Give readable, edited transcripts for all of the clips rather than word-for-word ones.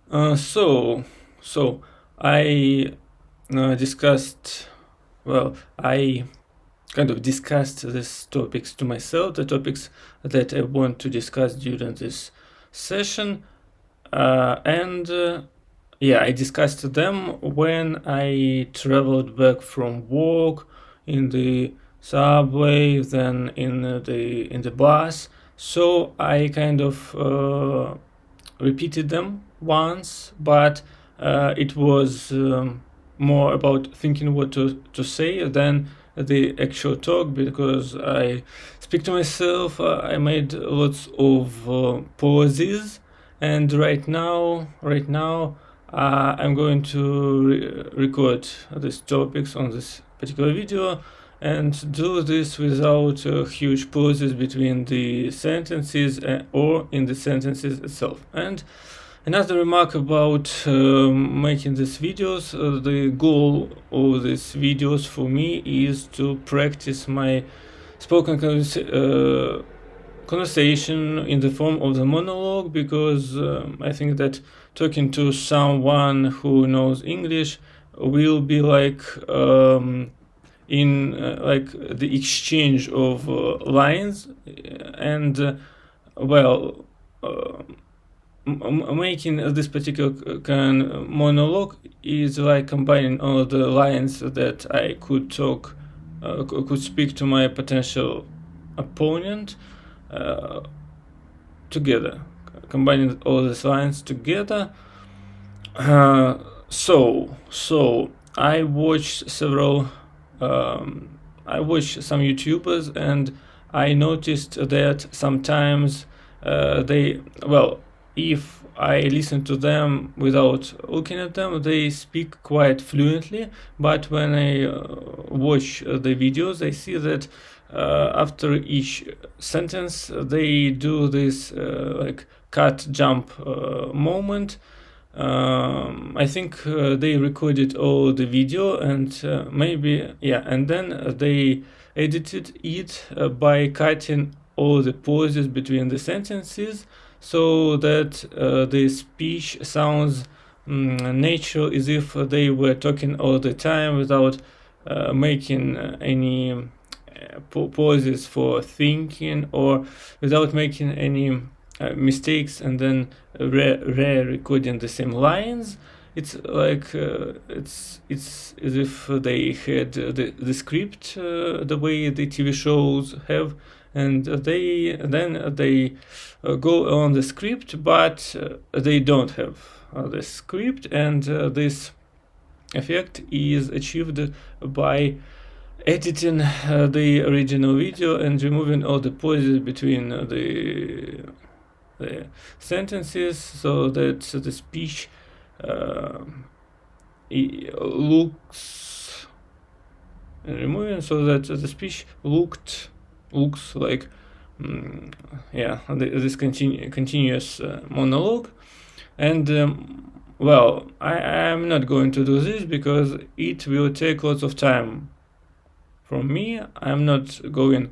Uh, so, so I discussed. Well, I kind of discussed these topics to myself, the topics that I want to discuss during this session, and yeah, I discussed them when I traveled back from work in the subway, then in the bus. So I kind of repeated them once, but it was more about thinking what to say than the actual talk, because I speak to myself. I made lots of pauses, and right now, I'm going to record these topics on this particular video and do this without huge pauses between the sentences or in the sentences itself. And another remark about making these videos, the goal of these videos for me is to practice my spoken conversation in the form of the monologue, because I think that talking to someone who knows English will be like in like the exchange of lines, and well, making this particular monologue is like combining all the lines that I could could speak to my potential opponent together, combining all these lines together. So I watched several. I watched some YouTubers, and I noticed that sometimes if I listen to them without looking at them, they speak quite fluently. But when I watch the videos, I see that after each sentence they do this like cut jump moment. I think they recorded all the video, and and then they edited it by cutting all the pauses between the sentences, so that the speech sounds natural, as if they were talking all the time without making any pauses for thinking, or without making any mistakes and then re-recording the same lines. It's like it's as if they had the script the way the TV shows have, and they go on the script, but they don't have the script, and this effect is achieved by editing the original video and removing all the pauses between the sentences, so that the speech looks removing, so that the speech looks like this continuous monologue. And I'm not going to do this because it will take lots of time from me. I'm not going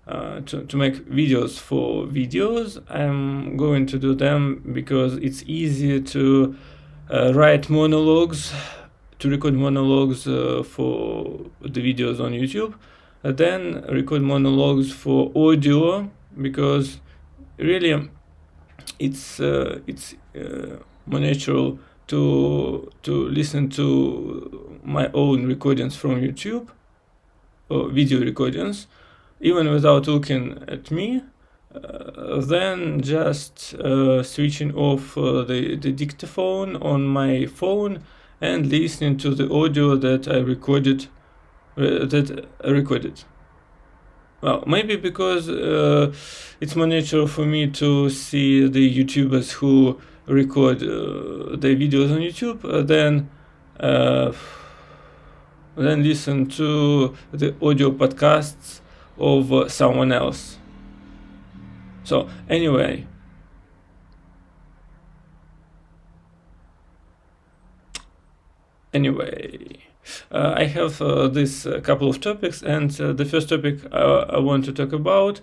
to make videos for videos. I'm going to do them because it's easier to write monologues, to record monologues for the videos on YouTube, then record monologues for audio, because really it's more natural to listen to my own recordings from YouTube, or video recordings, even without looking at me, then just switching off the dictaphone on my phone and listening to the audio that I recorded. Well, maybe because it's more natural for me to see the YouTubers who record their videos on YouTube than listen to the audio podcasts of someone else. So anyway, I have this couple of topics, and the first topic I want to talk about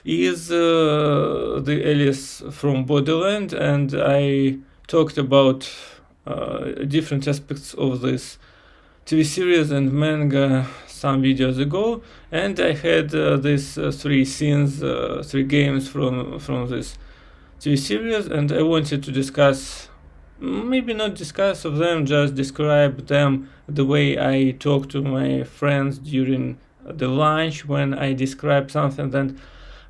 is the alias from Borderland, and I talked about different aspects of this TV series and manga some videos ago, and I had these three scenes, three games from this TV series, and I wanted to discuss, maybe not discuss of them, just describe them the way I talk to my friends during the lunch when I describe something that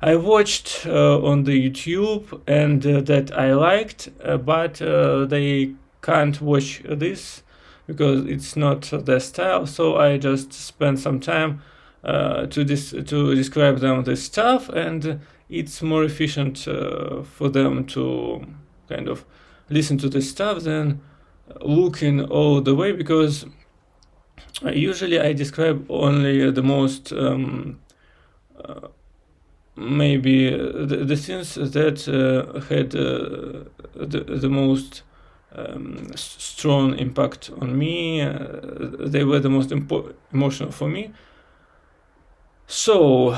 I watched on the YouTube and that I liked, but they can't watch this because it's not their style. So I just spent some time to describe them this stuff, and it's more efficient for them to kind of listen to this stuff than looking all the way, because usually I describe only the most maybe the things that had the most strong impact on me. They were the most emotional for me. So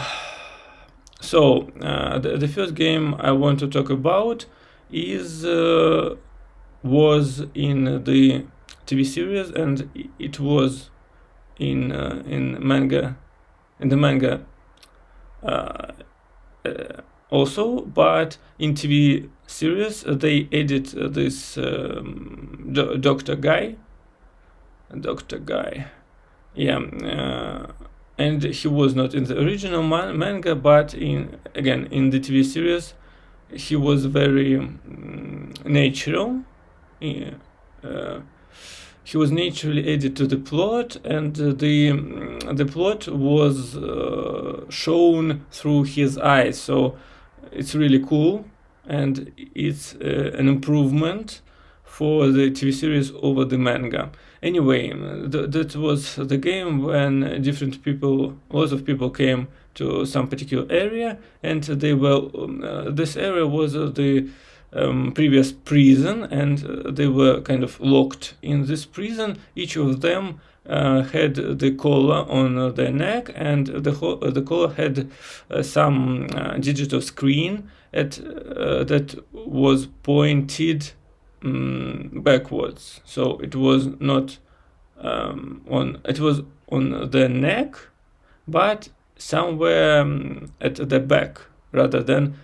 the first game I want to talk about is was in the TV series, and it was in manga, in the manga also, but in TV series they added this Dr. Guy, yeah, and he was not in the original manga, but in the TV series he was very natural. He was naturally added to the plot, and the plot was shown through his eyes. So it's really cool, and it's an improvement for the TV series over the manga. Anyway, that was the game when lots of people came to some particular area, and they were this area was the previous prison, and they were kind of locked in this prison. Each of them had the collar on their neck, and the collar had some digital screen that was pointed backwards. So it was not it was on their neck, but somewhere at the back rather than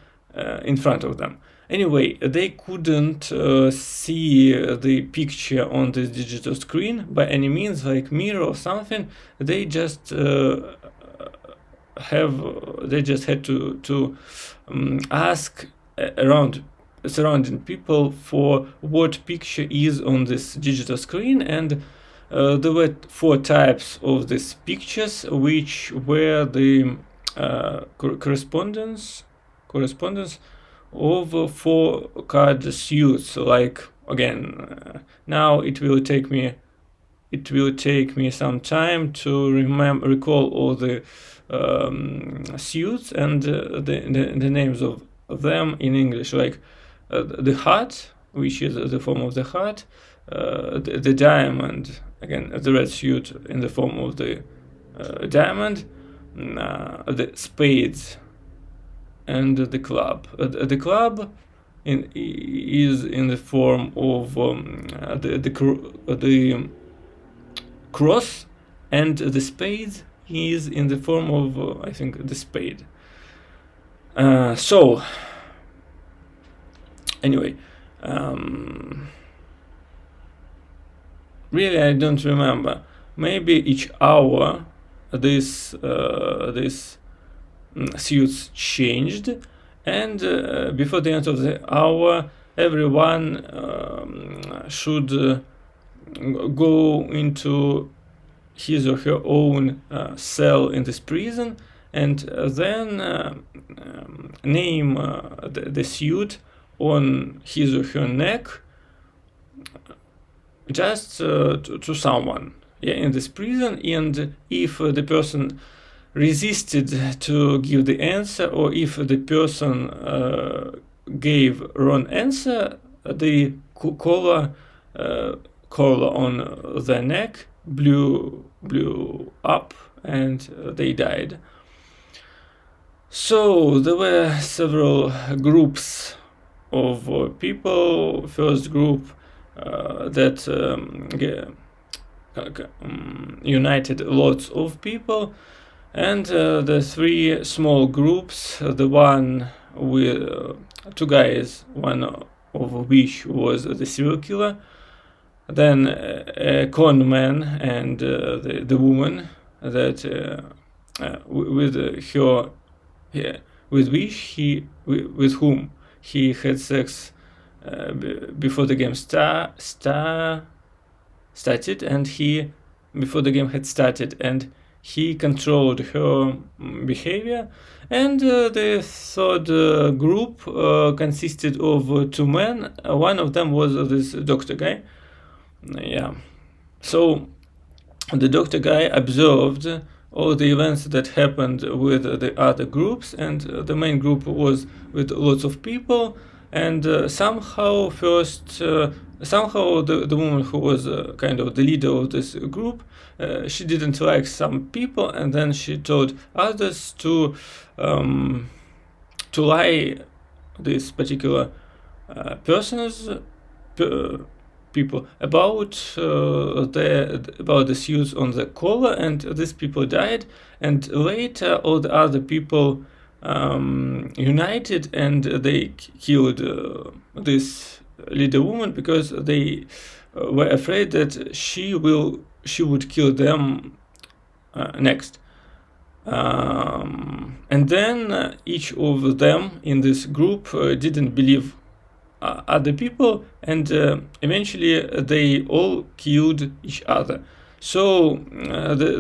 in front of them. Anyway, they couldn't see the picture on this digital screen by any means, like mirror or something. They just had to ask around surrounding people for what picture is on this digital screen, and there were 4 types of these pictures, which were the correspondence of 4 card suits. Like, again, now it will take me some time to recall all the suits and the names of them in English, like the heart, which is the form of the heart, the diamond, again the red suit in the form of the diamond, the spades, and the club. The club is in the form of the cross, and the spade is in the form of I think the spade. So anyway, really I don't remember. Maybe each hour this suits changed, and before the end of the hour everyone should go into his or her own cell in this prison, and then name the suit on his or her neck just to someone in this prison. And if the person resisted to give the answer, or if the person gave wrong answer, the collar on their neck blew up, and they died. So there were several groups people. First group that united lots of people, and the three small groups. The one with two guys, one of which was the serial killer, then a con man and the woman that with her, yeah, with whom he had sex before the game started, and before the game had started, and he controlled her behavior. And the third group consisted of two men. One of them was this doctor guy. Yeah. So the doctor guy observed all the events that happened with the other groups, and the main group was with lots of people. And somehow the woman who was kind of the leader of this group, she didn't like some people, and then she told others to lie this particular people about the suits on the collar, and these people died. And later all the other people united, and they killed this leader woman, because they were afraid that she would kill them next. And then each of them in this group didn't believe other people, and eventually they all killed each other. So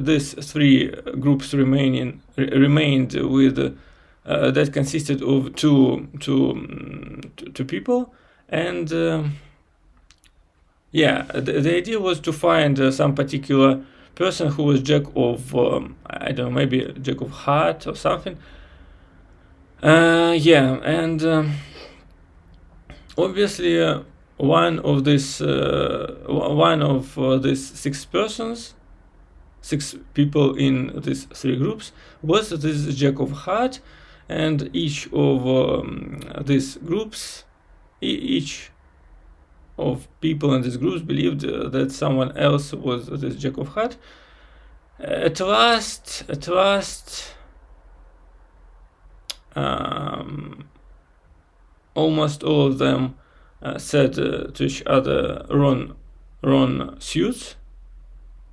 these three groups remained with that consisted of two people. And yeah, the idea was to find some particular person who was Jack of I don't know, maybe Jack of Heart or something. Yeah, and obviously one of these six people in these three groups was this Jack of Heart, and each of these groups, each of people in these groups believed that someone else was this Jack of Heart. At last, almost all of them said to each other, "Wrong suits,"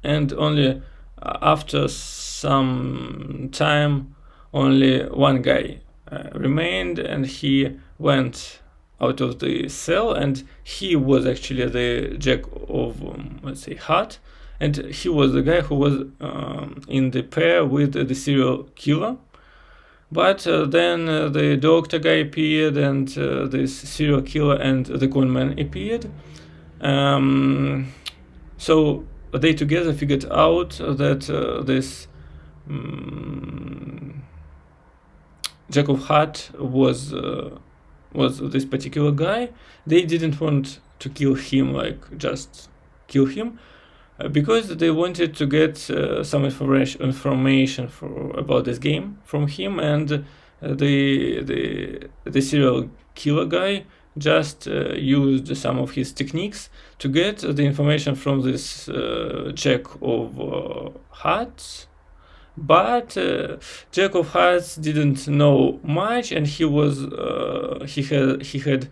and only after some time, only one guy remained, and he went out of the cell, and he was actually the Jack of let's say Heart, and he was the guy who was in the pair with the serial killer. But then the doctor guy appeared, and this serial killer and the conman appeared. So they together figured out that this Jack of Heart was this particular guy. They didn't want to kill him, like just kill him, because they wanted to get some information about this game from him. And the serial killer guy just used some of his techniques to get the information from this Jack of Hearts. But Jack of Hearts didn't know much, and he had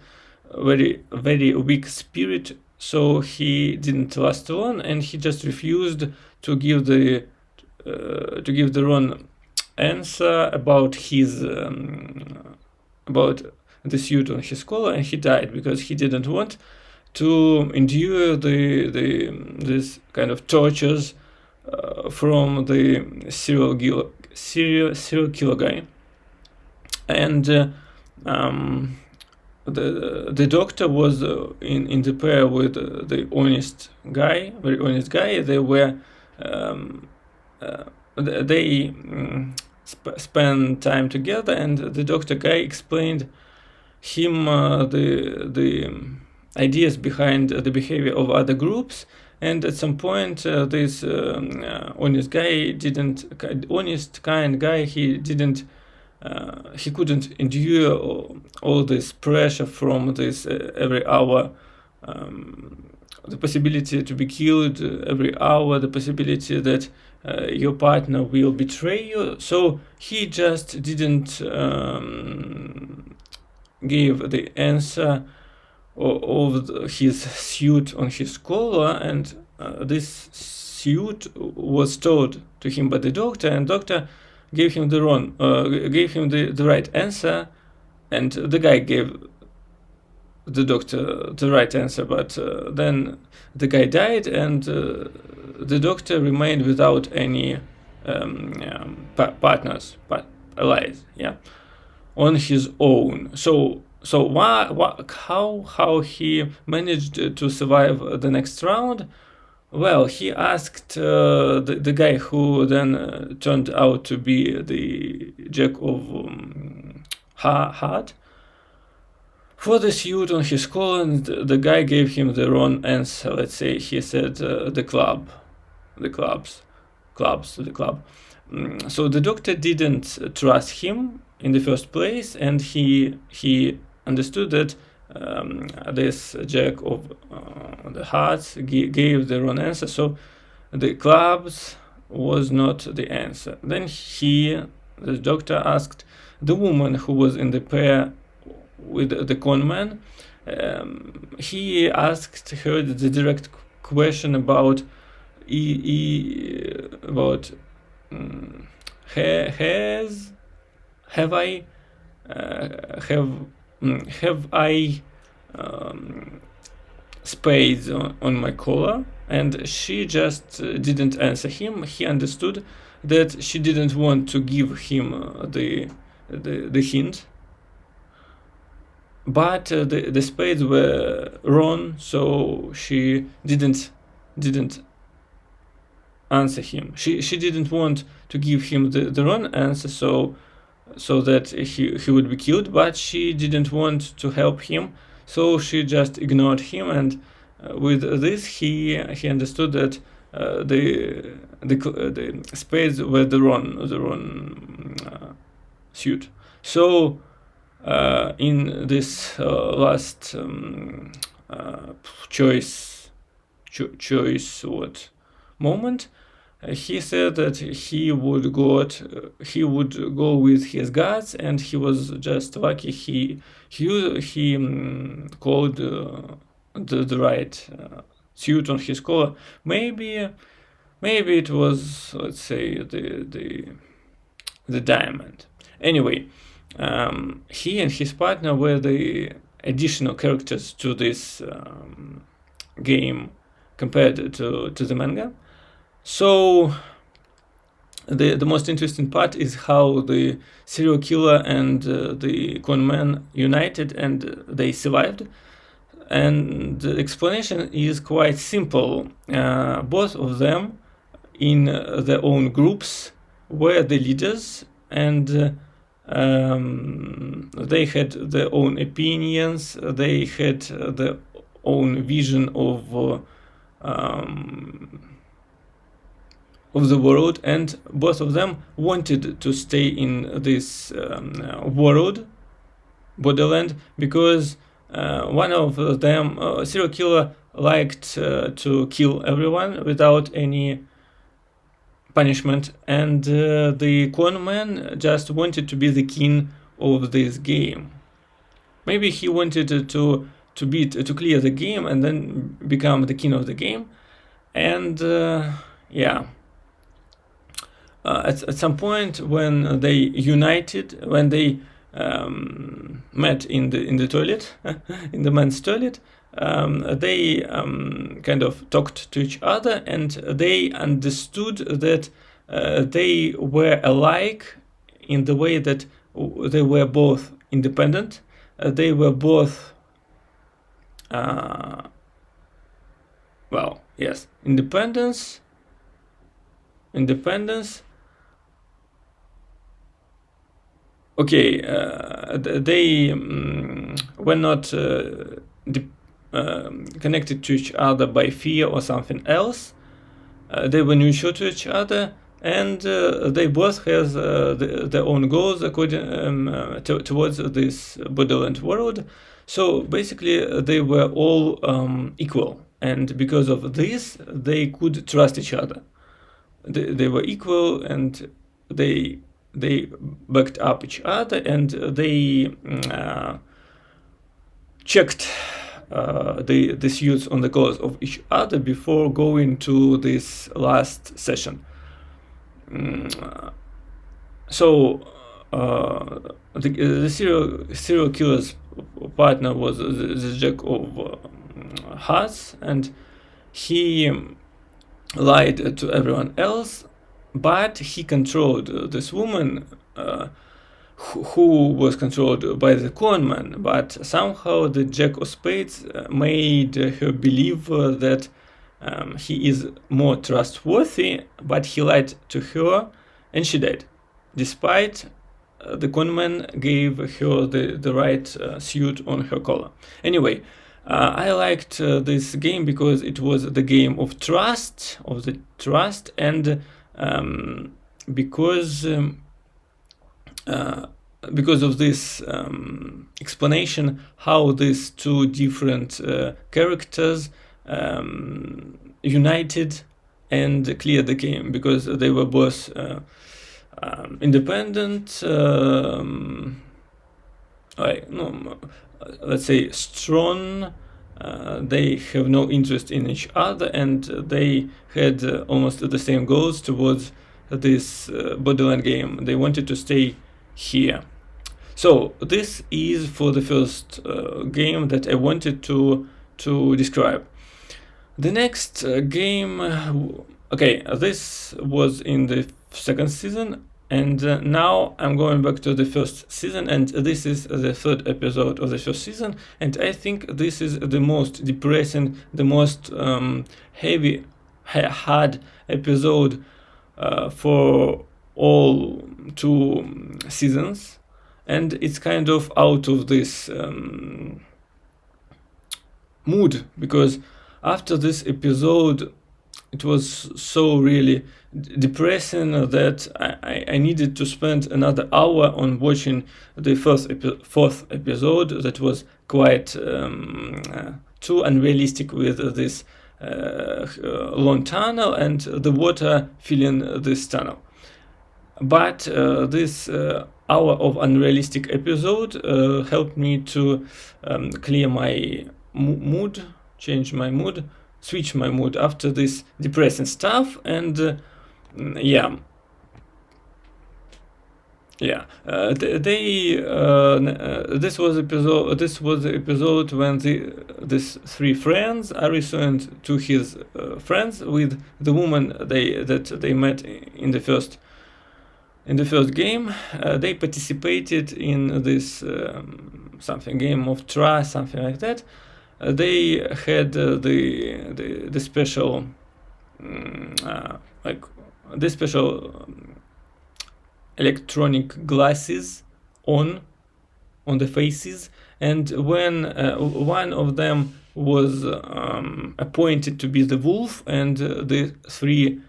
very, very weak spirit, so he didn't last long, and he just refused to give the wrong answer about his about the suit on his collar, and he died because he didn't want to endure this kind of tortures from the serial killer guy. And the doctor was in the pair with the very honest guy. They were spent time together, and the doctor guy explained him the ideas behind the behavior of other groups. And at some point, this honest kind guy, he didn't he couldn't endure all this pressure from this every hour, the possibility to be killed every hour, the possibility that your partner will betray you. So he just didn't give the answer of his suit on his collar, and this suit was told to him by the doctor, and doctor gave him the right answer, and the guy gave the doctor the right answer, but then the guy died, and the doctor remained without any partners, allies, on his own. So how he managed to survive the next round? Well, he asked the guy who then turned out to be the Jack of Heart for the suit on his collar, and the guy gave him the wrong answer. Let's say he said the club. So the doctor didn't trust him in the first place, and he understood that this Jack of the Hearts gave the wrong answer, so the clubs was not the answer. Then the doctor asked the woman who was in the pair with the conman. He asked her the direct question about have I spades on my collar, and she just didn't answer him. He understood that she didn't want to give him the hint, but the spades were wrong, so she didn't answer him. She didn't want to give him the wrong answer, so that he would be killed, but she didn't want to help him, so she just ignored him, and with this he understood that the spades were the wrong suit. So in this last choice moment, he said that he would go with his guts, and he was just lucky he called the right suit on his collar. Maybe it was, let's say, the diamond. Anyway, he and his partner were the additional characters to this game compared to the manga. So the most interesting part is how the serial killer and the conman united and they survived. And the explanation is quite simple. Both of them, in their own groups, were the leaders, and they had their own opinions, they had their own vision of the world, and both of them wanted to stay in this world, Borderland, because one of them, serial killer, liked to kill everyone without any punishment, and the conman just wanted to be the king of this game. Maybe he wanted to clear the game and then become the king of the game, and at some point when they united, when they met in the toilet, in the men's toilet, they kind of talked to each other, and they understood that they were alike in the way that they were both independent. They were both, independence. Okay, they were not connected to each other by fear or something else. They were neutral to each other. and they both has their own goals according towards this Borderland world. So basically, they were all equal, and because of this, they could trust each other. They were equal, and they backed up each other, and they checked the suits on the goals of each other before going to this last session. So the serial killer's partner was the Jack of Hearts, and he lied to everyone else, but he controlled this woman who was controlled by the conman, but somehow the Jack of Spades made her believe that he is more trustworthy, but he lied to her and she died, despite the conman gave her the right suit on her collar. Anyway, I liked this game because it was the game of trust, and because of this explanation how these two different characters united and cleared the game, because they were both independent, let's say strong. They have no interest in each other, and they had almost the same goals towards this Borderland game. They wanted to stay here. So this is for the first game that I wanted to describe. The next game, this was in the second season, and now I'm going back to the first season, and this is the third episode of the first season, and I think this is the most depressing, the most heavy, hard episode for all two seasons, and it's kind of out of this mood, because after this episode it was so really depressing that I needed to spend another hour on watching the fourth episode that was quite too unrealistic with this long tunnel and the water filling this tunnel. But this hour of unrealistic episode helped me to clear my mood, change my mood, switch my mood after this depressing stuff, and this was the episode when these three friends, Arisu and two his friends, with the woman that they met in the first game, they participated in this game of trust, something like that. They had the special electronic glasses on the faces, and when one of them was appointed to be the wolf, and the three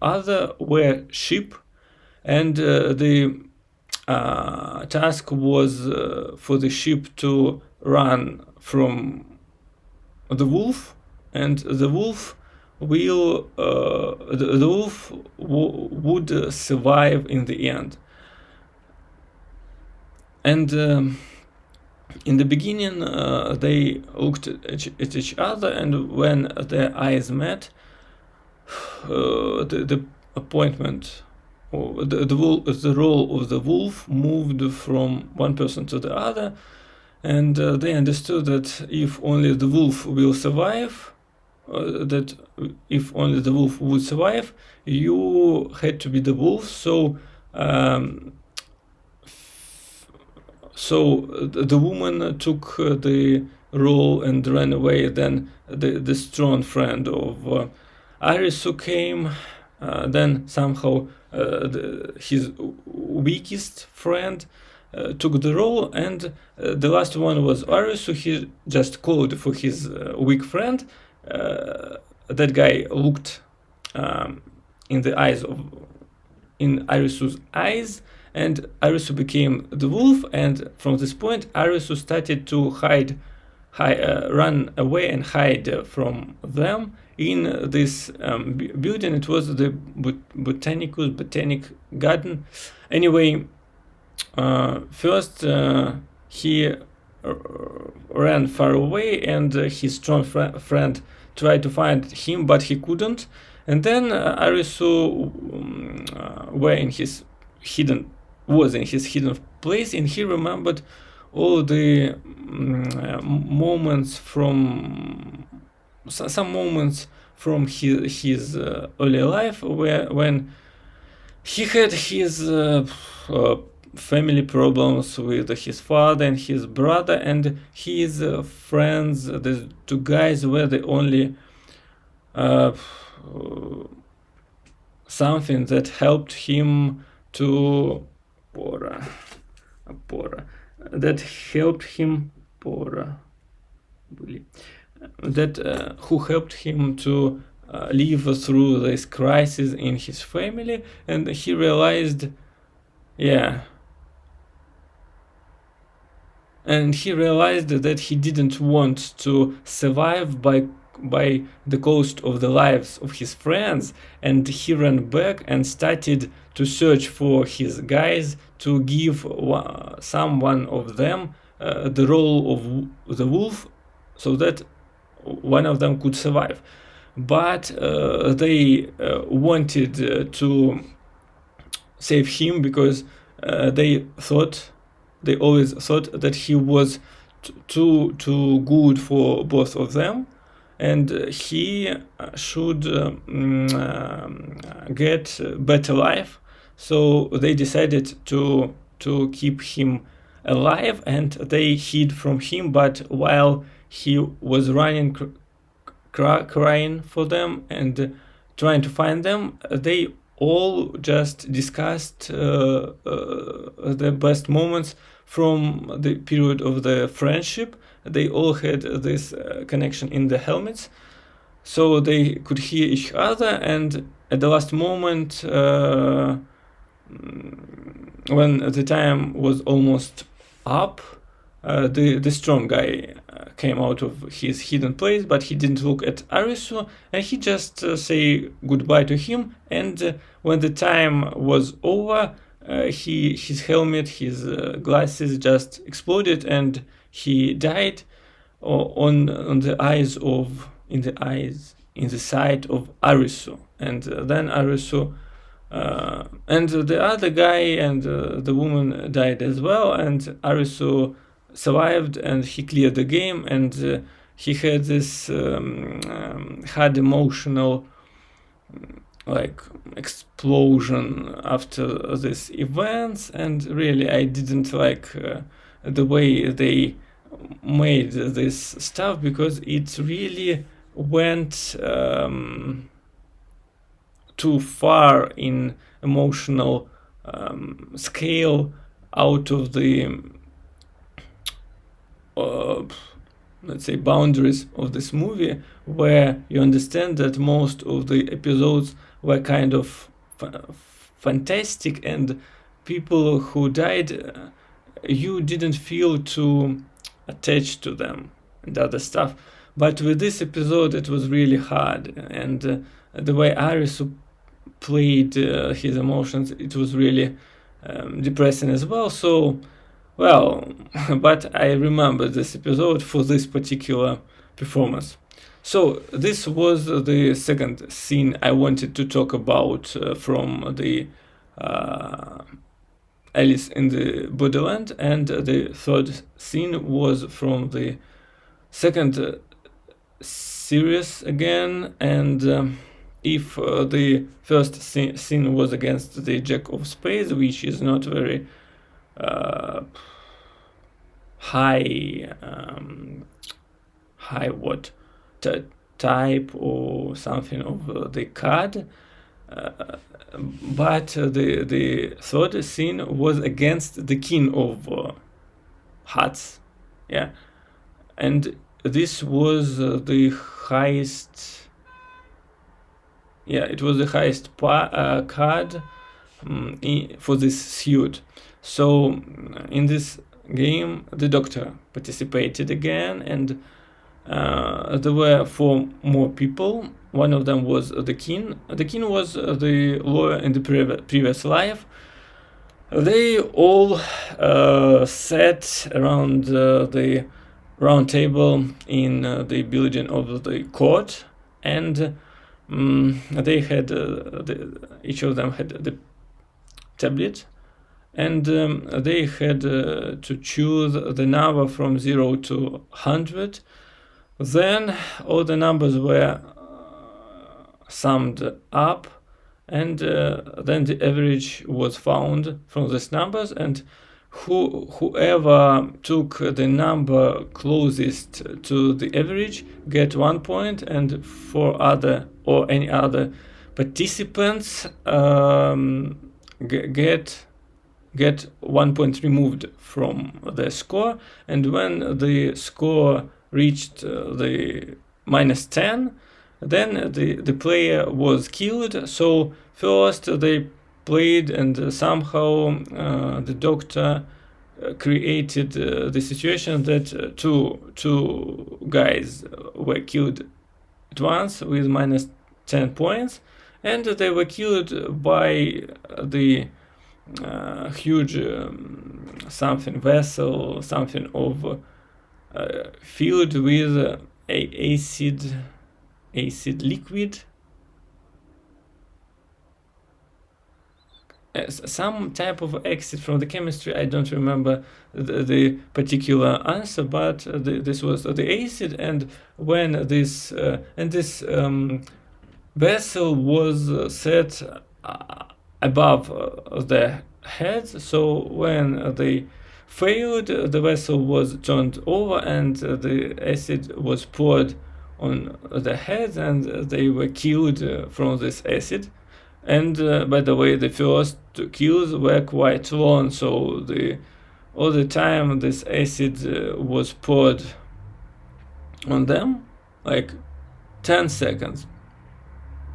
other were sheep, and the task was for the sheep to run from the wolf, and the wolf would survive in the end. And in the beginning they looked at each other, and when their eyes met, the appointment, or the role of the wolf moved from one person to the other, and they understood that if only the wolf will survive, would survive, you had to be the wolf. So the woman took the role and ran away. Then the strong friend of Arisu came. Then somehow his weakest friend took the role, and the last one was Arisu. He just called for his weak friend. That guy looked in the eyes of in Arisu's eyes, and Arisu became the wolf. And from this point, Arisu started to run away and hide from them in this building. It was the botanic garden. Anyway, first he ran far away, and his strong friend tried to find him, but he couldn't. And then Arisu was in his hidden place, and he remembered all the moments from some moments from his early life, when he had his family problems with his father and his brother, and his friends. The two guys were the only something that helped him to that helped him who helped him to live through this crisis in his family. And he realized that he didn't want to survive by the cost of the lives of his friends, and he ran back and started to search for his guys to give someone of them the role of the wolf, so that one of them could survive. But they wanted to save him because they always thought that he was too good for both of them, and he should get better life. So they decided to keep him alive, and they hid from him. But while he was running, crying for them and trying to find them, they all just discussed the best moments from the period of the friendship. They all had this connection in the helmets, so they could hear each other. And at the last moment, when the time was almost up, the strong guy came out of his hidden place, but he didn't look at Arisu, and he just say goodbye to him. And when the time was over, his helmet, his glasses just exploded, and he died in the sight of Arisu. And then Arisu and the other guy and the woman died as well, and Arisu survived, and he cleared the game, and he had this hard emotional explosion after these events. And really, I didn't like the way they made this stuff, because it really went too far in emotional scale, out of the let's say boundaries of this movie, where you understand that most of the episodes were kind of fantastic, and people who died, you didn't feel too attached to them and other stuff. But with this episode, it was really hard, and the way Arisu played his emotions, it was really depressing as well. So, well, but I remember this episode for this particular performance. So this was the second scene I wanted to talk about from the Alice in the Borderland, and the third scene was from the second series again. And if the first scene was against the Jack of Spades, which is not very high type or something of the card, but the third scene was against the King of Hearts, and this was the highest yeah, it was the highest card for this suit. So in this game, the Doctor participated again, and there were 4 more people. One of them was the King. The King was the lawyer in the previous life. They all sat around the round table in the building of the court, and they had each of them had the tablet, and they had to choose the number from 0 to 100. Then all the numbers were summed up, and then the average was found from these numbers, and whoever took the number closest to the average get 1 point, and for other or any other participants get 1 point removed from the score. And when the score reached the -10, then the player was killed. So first they played, and somehow the Doctor created the situation that two guys were killed at once with -10 points, and they were killed by the huge something vessel, something of filled with acid liquid, some type of acid from the chemistry. I don't remember the particular answer, but this was the acid. And when this vessel was set above the heads, so when they failed, the vessel was turned over and the acid was poured on the heads, and they were killed from this acid. And by the way, the first kills were quite long, so all the time this acid was poured on them, like 10 seconds,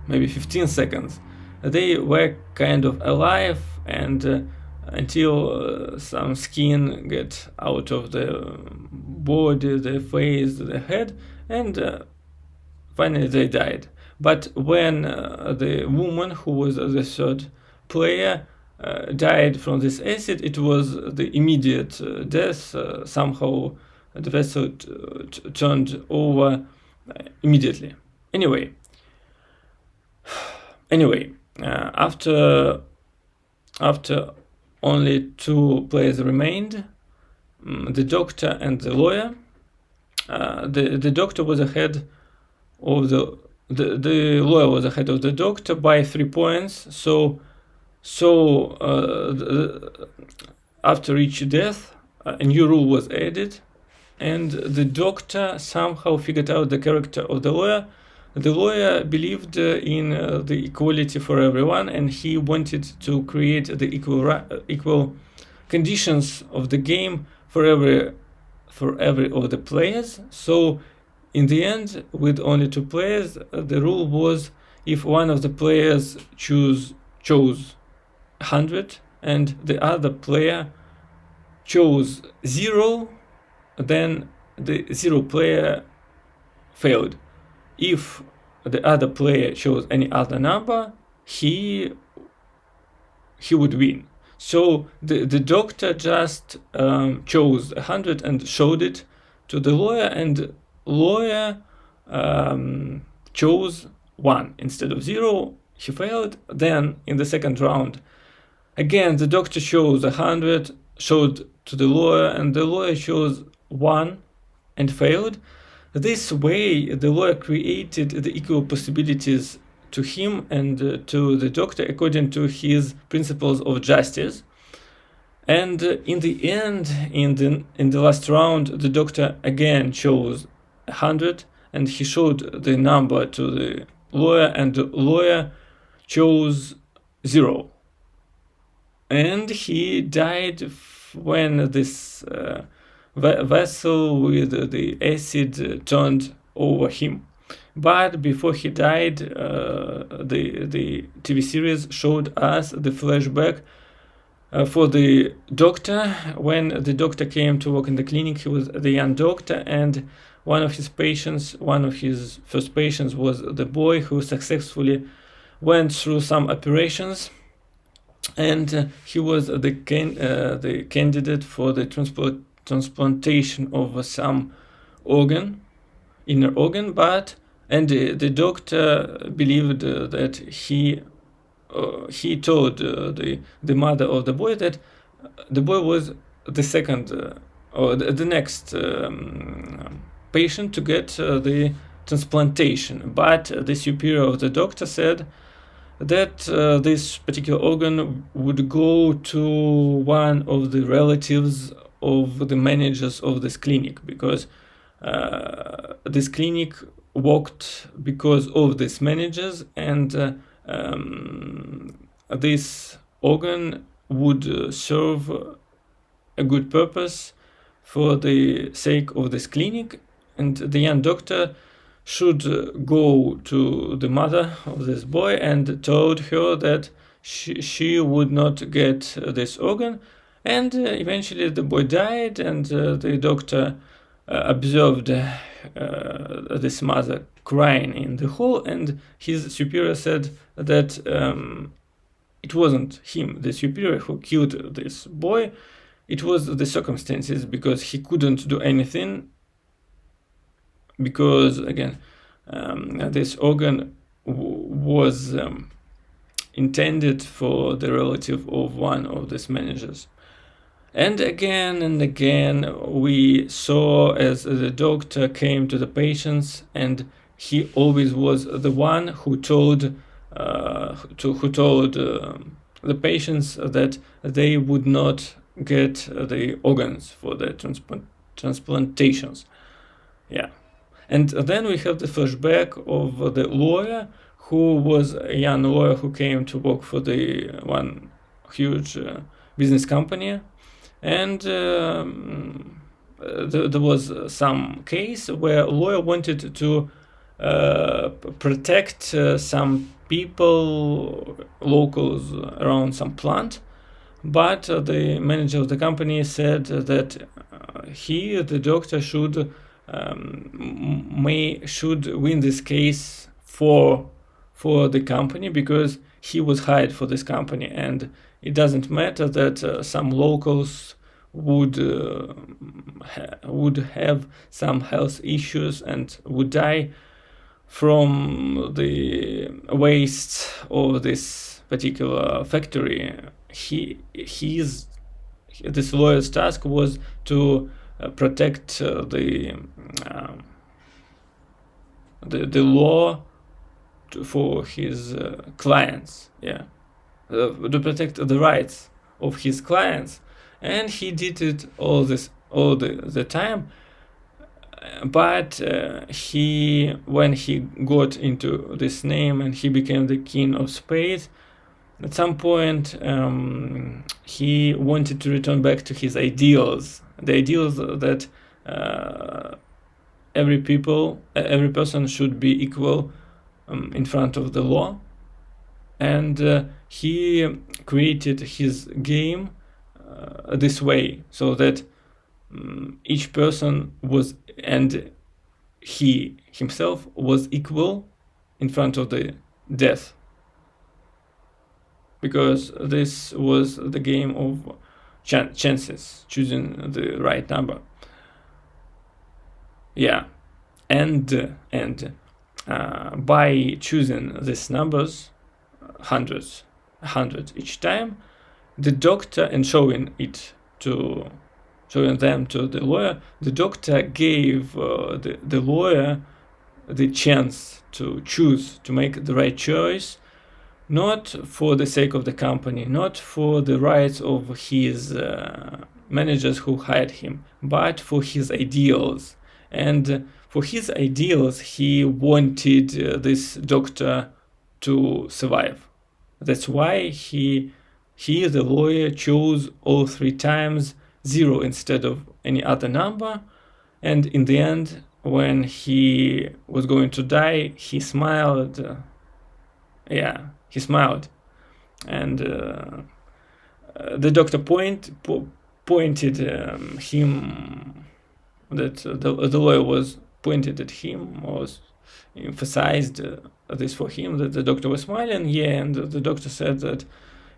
maybe 15 seconds. They were kind of alive, and until some skin get out of the body, the face, the head, and finally they died. But when the woman who was the third player died from this acid, it was the immediate death. Somehow the vessel turned over immediately. Anyway, after only 2 players remained, the Doctor and the lawyer. The Doctor was ahead of the lawyer was ahead of the Doctor by 3 points. So after each death, a new rule was added, and the Doctor somehow figured out the character of the lawyer. The lawyer believed in the equality for everyone, and he wanted to create the equal conditions of the game for every of the players. So in the end, with only 2 players, the rule was if one of the players chose 100 and the other player chose 0, then the 0 player failed. If the other player chose any other number, he would win. So the Doctor just chose 100 and showed it to the lawyer, and lawyer chose 1 instead of 0. He failed. Then in the second round, again the Doctor chose 100, showed to the lawyer, and the lawyer chose 1 and failed. This way the lawyer created the equal possibilities to him and to the Doctor according to his principles of justice. And in the end, in the last round, the Doctor again chose 100, and he showed the number to the lawyer, and the lawyer chose 0. And he died when this vessel with the acid turned over him. But before he died, the TV series showed us the flashback for the doctor. When the doctor came to work in the clinic, he was the young doctor, and one of his first patients was the boy who successfully went through some operations, and he was the candidate for the transplantation of some inner organ, and the doctor believed that he told the mother of the boy that the boy was the second or the next patient to get the transplantation. But the superior of the doctor said that this particular organ would go to one of the relatives of the managers of this clinic, because this clinic worked because of these managers, and this organ would serve a good purpose for the sake of this clinic, and the young doctor should go to the mother of this boy and told her that she would not get this organ. And eventually the boy died, and the doctor observed this mother crying in the hall, and his superior said that it wasn't him, the superior, who killed this boy. It was the circumstances, because he couldn't do anything, because again this organ was intended for the relative of one of these managers. And again we saw as the doctor came to the patients, and he always was the one who told the patients that they would not get the organs for the transplantations. Yeah. And then we have the flashback of the lawyer, who was a young lawyer who came to work for the one huge business company. And there was some case where a lawyer wanted to protect some people, locals around some plant, but the manager of the company said that he, the doctor, should win this case for the company, because he was hired for this company, and it doesn't matter that some locals would have some health issues and would die from the waste of this particular factory. This lawyer's task was to protect the law for his clients, to protect the rights of his clients, and he did it all the time. But when he got into this name and he became the king of spades, at some point he wanted to return back to his ideals, the ideals that every person should be equal in front of the law. And he created his game this way, so that each person was, and he himself was equal in front of the death, because this was the game of chances, choosing the right number. And by choosing these numbers, 100 each time, the doctor, and showing them to the lawyer, the doctor gave the lawyer the chance to choose, to make the right choice, not for the sake of the company, not for the rights of his managers who hired him, but for his ideals. And for his ideals, he wanted this doctor to survive. That's why he, the lawyer, chose all 3 times 0 instead of any other number. And in the end, when he was going to die, he smiled. Yeah, he smiled, and the doctor pointed him, that the lawyer was pointed at him, was emphasized this for him, that the doctor was smiling. Yeah, and the doctor said that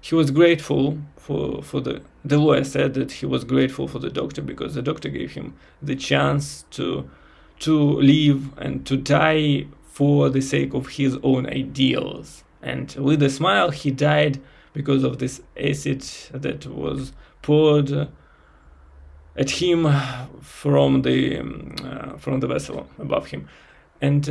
he was grateful for the lawyer said that he was grateful for the doctor, because the doctor gave him the chance to live and to die for the sake of his own ideals. And with a smile, he died because of this acid that was poured at him from the vessel above him. And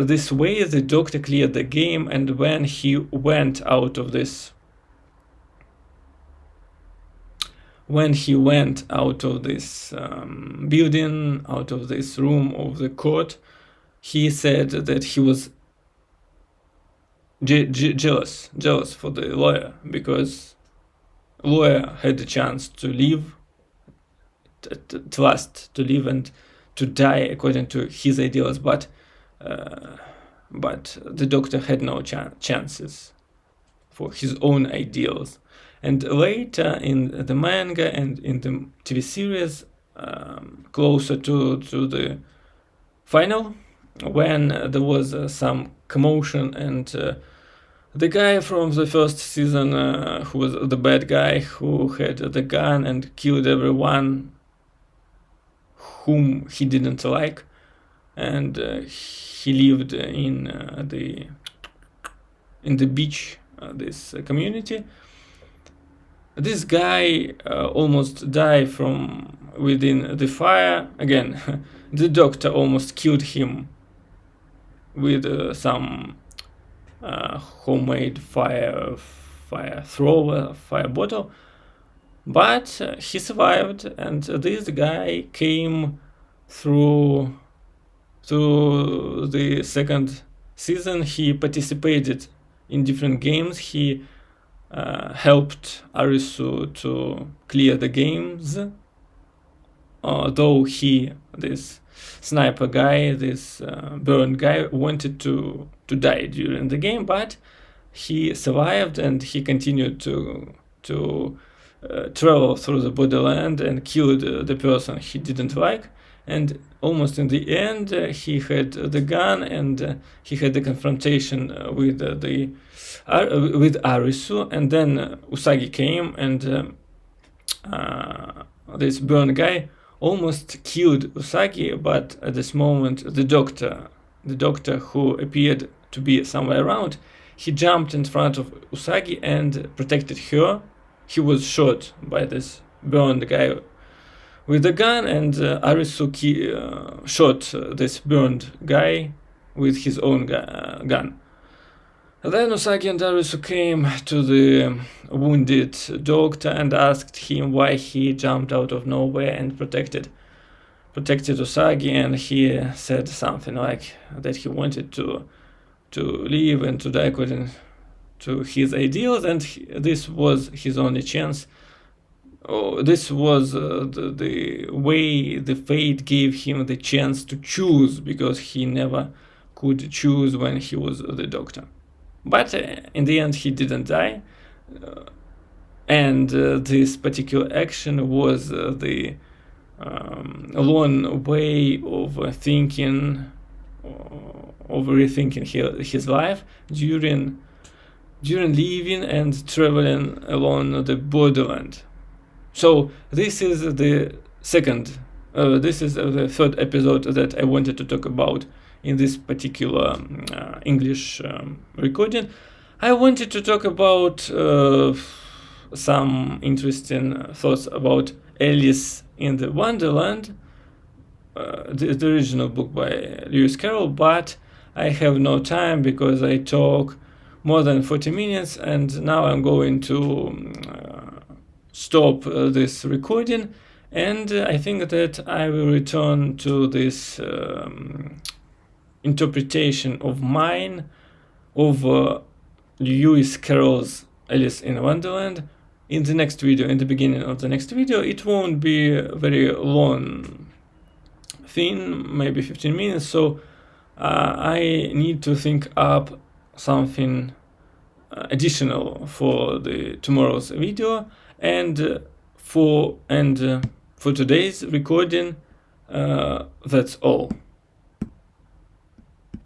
this way the doctor cleared the game. And when he went out of this building, out of this room of the court, he said that he was jealous for the lawyer, because lawyer had the chance to live, to last, to live and to die according to his ideals, but the doctor had no chances for his own ideals. And later in the manga and in the TV series, closer to the final, when there was some commotion, and the guy from the first season, who was the bad guy, who had the gun and killed everyone whom he didn't like, and he lived in the beach, this community. This guy almost died from within the fire. Again, the doctor almost killed him with some homemade fire bottle, but he survived. And this guy came through the second season. He participated in different games. He helped Arisu to clear the games, though this sniper guy, this burned guy, wanted to die during the game, but he survived, and he continued to travel through the Borderland and killed the person he didn't like. And almost in the end, he had the gun, and he had the confrontation with Arisu, and then Usagi came, and this burned guy almost killed Usagi, but at this moment the doctor who appeared to be somewhere around, he jumped in front of Usagi and protected her. He was shot by this burned guy with the gun, and Arisu shot this burned guy with his own gun. Then Usagi and Arisu came to the wounded doctor and asked him why he jumped out of nowhere and protected Usagi, and he said something like that he wanted to live and to die according to his ideals, and this was his only chance. This was the way the fate gave him the chance to choose, because he never could choose when he was the doctor. But in the end, he didn't die, and this particular action was the long way of rethinking his life during living and traveling along the Borderland. So this is the third episode that I wanted to talk about in this particular English recording. I wanted to talk about some interesting thoughts about Alice in the Wonderland, the original book by Lewis Carroll, but I have no time because I talk more than 40 minutes, and now I'm going to stop this recording, and I think that I will return to this interpretation of mine of Lewis Carroll's Alice in Wonderland in the next video, in the beginning of the next video. It won't be a very long thin, maybe 15 minutes, so I need to think up something additional for the tomorrow's video, and for today's recording, that's all.